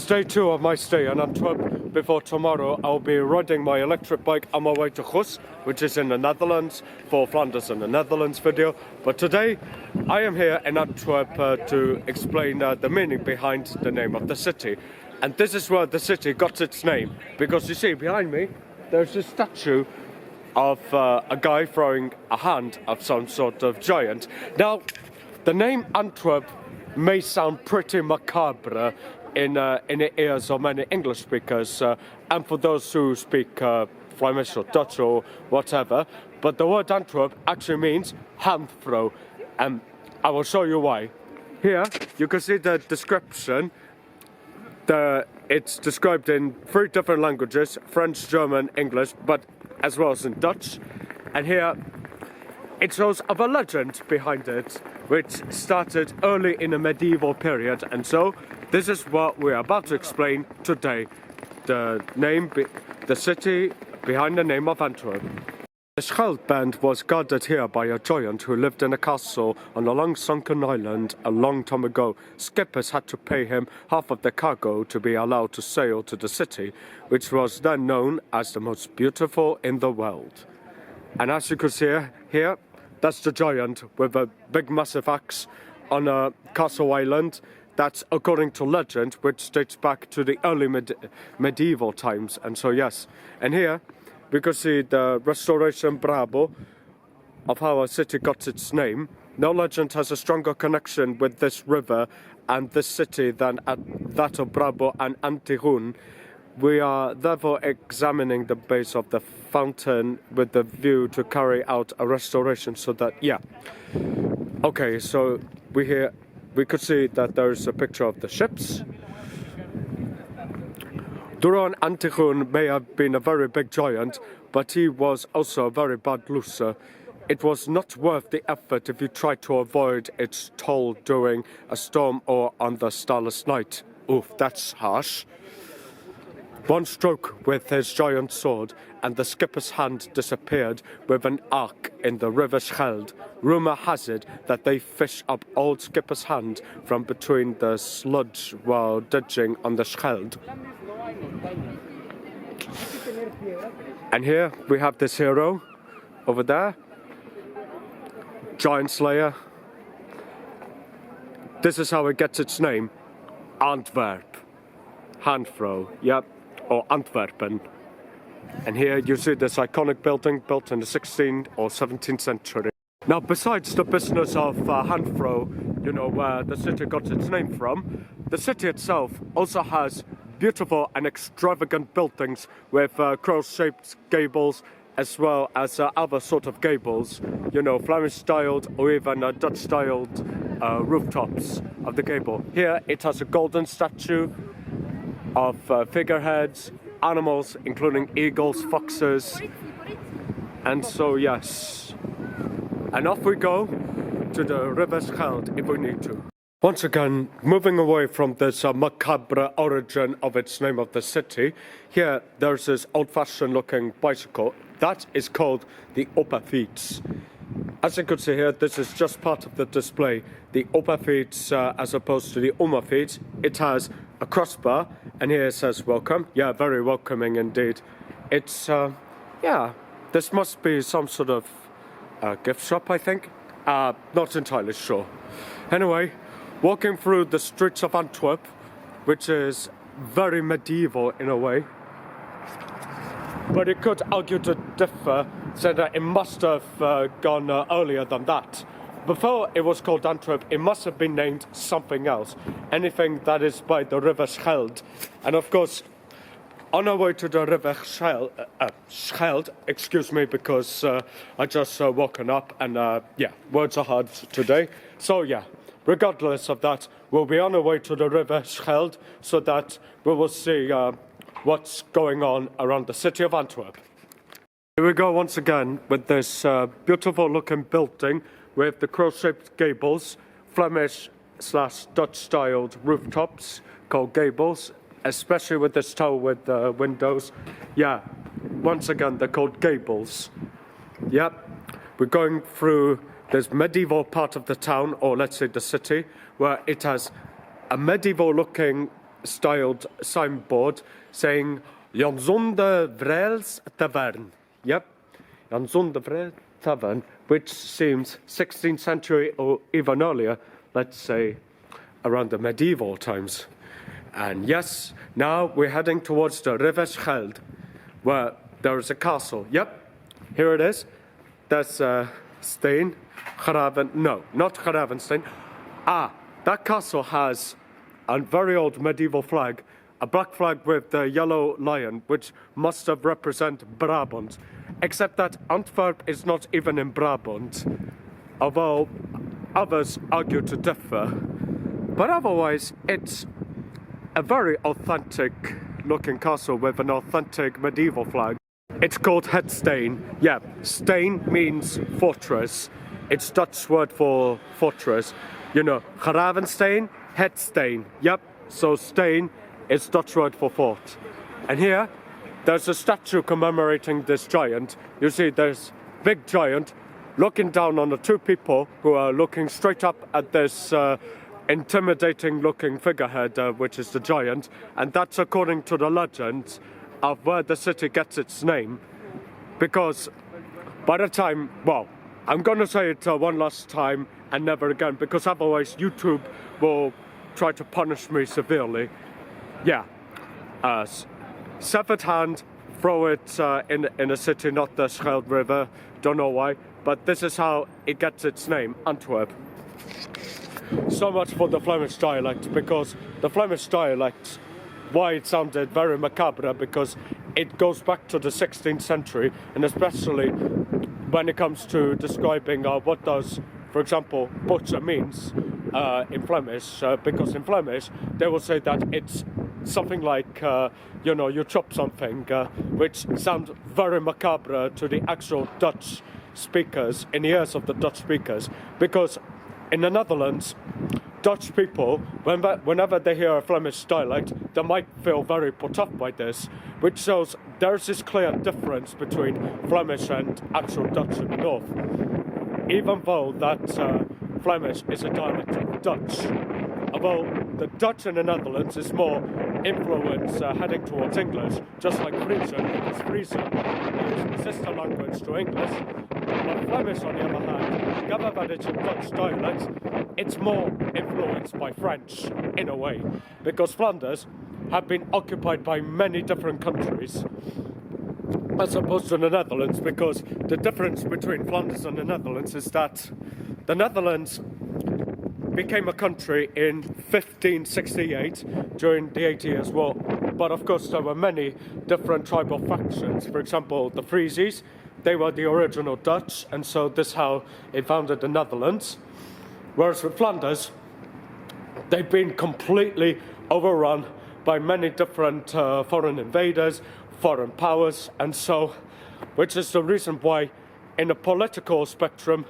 It's day 2 of my stay in Antwerp. Before tomorrow, I'll be riding my electric bike on my way to Goes, which is in the Netherlands, for Flanders in the Netherlands video. But today, I am here in Antwerp to explain the meaning behind the name of the city. And this is where the city got its name. Because you see, behind me, there's a statue of a guy throwing a hand of some sort of giant. Now, the name Antwerp may sound pretty macabre in the ears of many English speakers, and for those who speak Flemish or Dutch or whatever, but the word Antwerp actually means hand throw, and I will show you why. Here, you can see the description. It's described in 3 different languages, French, German, English, but as well as in Dutch. And here, it shows of a legend behind it, which started early in the medieval period, and so this is what we're about to explain today. The city behind the name of Antwerp. The Schelde band was guarded here by a giant who lived in a castle on a long sunken island a long time ago. Skippers had to pay him half of the cargo to be allowed to sail to the city, which was then known as the most beautiful in the world. And as you can see here, that's the giant with a big massive axe on a castle island. That's according to legend, which dates back to the early medieval times. And so yes, and here we can see the restoration Brabo of how our city got its name. No legend has a stronger connection with this river and this city than that of Brabo and Antwerp. We are therefore examining the base of the fountain with the view to carry out a restoration so that, yeah. Okay, so we could see that there's a picture of the ships. Duran Antwerp may have been a very big giant, but he was also a very bad loser. It was not worth the effort if you tried to avoid its toll during a storm or on the starless night. Oof, that's harsh. One stroke with his giant sword, and the skipper's hand disappeared with an arc in the river Schelde. Rumour has it that they fish up old skipper's hand from between the sludge while ditching on the Schelde. And here we have this hero over there, Giant Slayer. This is how it gets its name, Antwerp, hand throw, yep. Or Antwerpen. And here you see this iconic building built in the 16th or 17th century. Now, besides the business of hand throw, you know, where the city got its name from, the city itself also has beautiful and extravagant buildings with cross-shaped gables as well as other sort of gables, you know, Flemish-styled or even Dutch-styled rooftops of the gable. Here it has a golden statue of figureheads, animals, including eagles, foxes, and so yes. And off we go to the river Schelde if we need to. Once again, moving away from this macabre origin of its name of the city, here there's this old-fashioned looking bicycle. That is called the Opperfiets. As you can see here, this is just part of the display. The Opperfiets, as opposed to the Ommerfiets, it has a crossbar, and here it says welcome. Yeah, very welcoming indeed. It's, yeah, this must be some sort of gift shop, I think. Not entirely sure. Anyway, walking through the streets of Antwerp, which is very medieval in a way, but it could argue to differ, so that it must have gone earlier than that. Before it was called Antwerp, it must have been named something else. Anything that is by the river Schelde. And of course, on our way to the river Schelde, excuse me, because I just woken up and yeah, words are hard today. So yeah, regardless of that, we'll be on our way to the river Schelde so that we will see what's going on around the city of Antwerp. Here we go once again with this beautiful looking building with the cross-shaped gables, Flemish/Dutch styled rooftops called gables, especially with this tower with the windows. Yeah, once again they're called gables. Yep, we're going through this medieval part of the town, or let's say the city, where it has a medieval looking styled signboard saying Janzonde Vrels Tavern. Yep, Janzonde Vrels Tavern, which seems 16th century or even earlier, let's say around the medieval times. And yes, now we're heading towards the River Schelde, where there is a castle. Yep, here it is. That's Steen. No, not Gravenstein. That castle has a very old medieval flag, a black flag with the yellow lion, which must have represented Brabant. Except that Antwerp is not even in Brabant, although others argue to differ. But otherwise, it's a very authentic looking castle with an authentic medieval flag. It's called Het Steen. Yeah, Steen means fortress. It's Dutch word for fortress. You know, Gravenstein, Het Steen. Yep, so Steen is Dutch word for fort. And here, there's a statue commemorating this giant. You see, there's big giant looking down on the two people who are looking straight up at this intimidating looking figurehead, which is the giant. And that's according to the legend of where the city gets its name. Because by the time, well, I'm gonna say it one last time and never again, because otherwise YouTube will try to punish me severely. Yeah, severed hand, throw it in a city, not the Schelde River, don't know why, but this is how it gets its name, Antwerp. So much for the Flemish dialect, because the Flemish dialect, why it sounded very macabre, because it goes back to the 16th century, and especially when it comes to describing what does, for example, butcher means in Flemish, because in Flemish they will say that it's something like, you know, you chop something, which sounds very macabre to the actual Dutch speakers, in the ears of the Dutch speakers, because in the Netherlands, Dutch people, whenever they hear a Flemish dialect, they might feel very put off by this, which shows there's this clear difference between Flemish and actual Dutch in the north. Even though that Flemish is a dialect of Dutch, although the Dutch in the Netherlands is more influence heading towards English, just like Frisian, because Frisian is the sister language to English. But Flemish, on the other hand, given that it's a Dutch dialect, it's more influenced by French, in a way, because Flanders have been occupied by many different countries, as opposed to the Netherlands, because the difference between Flanders and the Netherlands is that the Netherlands became a country in 1568 during the 80 Years' War, but of course there were many different tribal factions. For example, the Frisies, they were the original Dutch, and so this is how it founded the Netherlands. Whereas with Flanders, they've been completely overrun by many different foreign invaders, foreign powers, and so, which is the reason why in the political spectrum,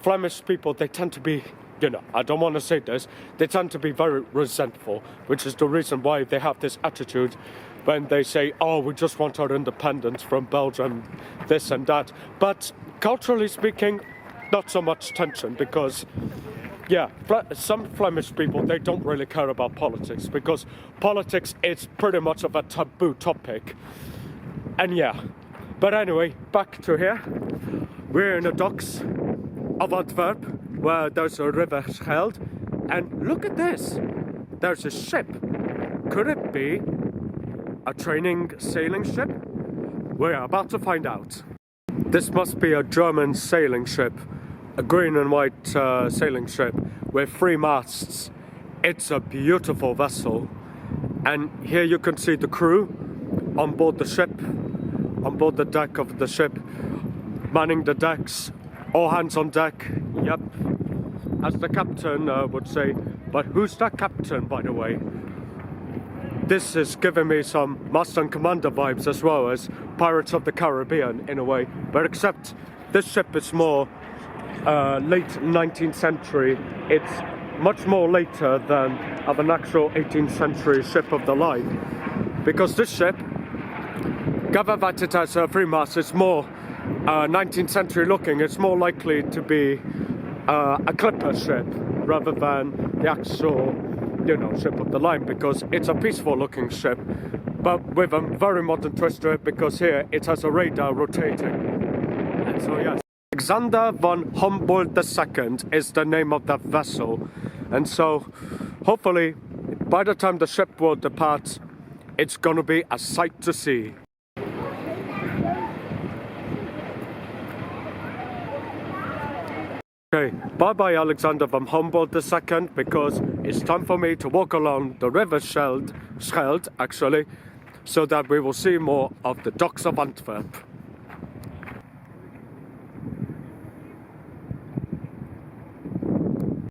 Flemish people, they tend to be, you know, I don't want to say this, they tend to be very resentful, which is the reason why they have this attitude when they say, oh, we just want our independence from Belgium, this and that. But culturally speaking, not so much tension, because, yeah, some Flemish people, they don't really care about politics, because politics is pretty much of a taboo topic. And yeah, but anyway, back to here. We're in the docks of Antwerp, where there's a river Schelde, and look at this. There's a ship. Could it be a training sailing ship? We're about to find out. This must be a German sailing ship, a green and white sailing ship with 3 masts. It's a beautiful vessel, and here you can see the crew on board the ship, on board the deck of the ship, manning the decks, all hands on deck. Yep, as the captain would say. But who's that captain, by the way? This is giving me some Master and Commander vibes, as well as Pirates of the Caribbean in a way, but except this ship is more late 19th century. It's much more later than of an actual 18th century ship of the line, because this ship, given that it has 3 masts, it's more 19th century looking. It's more likely to be a clipper ship rather than the actual ship of the line, because it's a peaceful looking ship, but with a very modern twist to it, because here it has a radar rotating. And so yes, Alexander von Humboldt II is the name of that vessel, and so hopefully by the time the ship will depart, it's gonna be a sight to see. Okay, bye-bye Alexander von Humboldt II, because it's time for me to walk along the river Schelde actually, so that we will see more of the docks of Antwerp.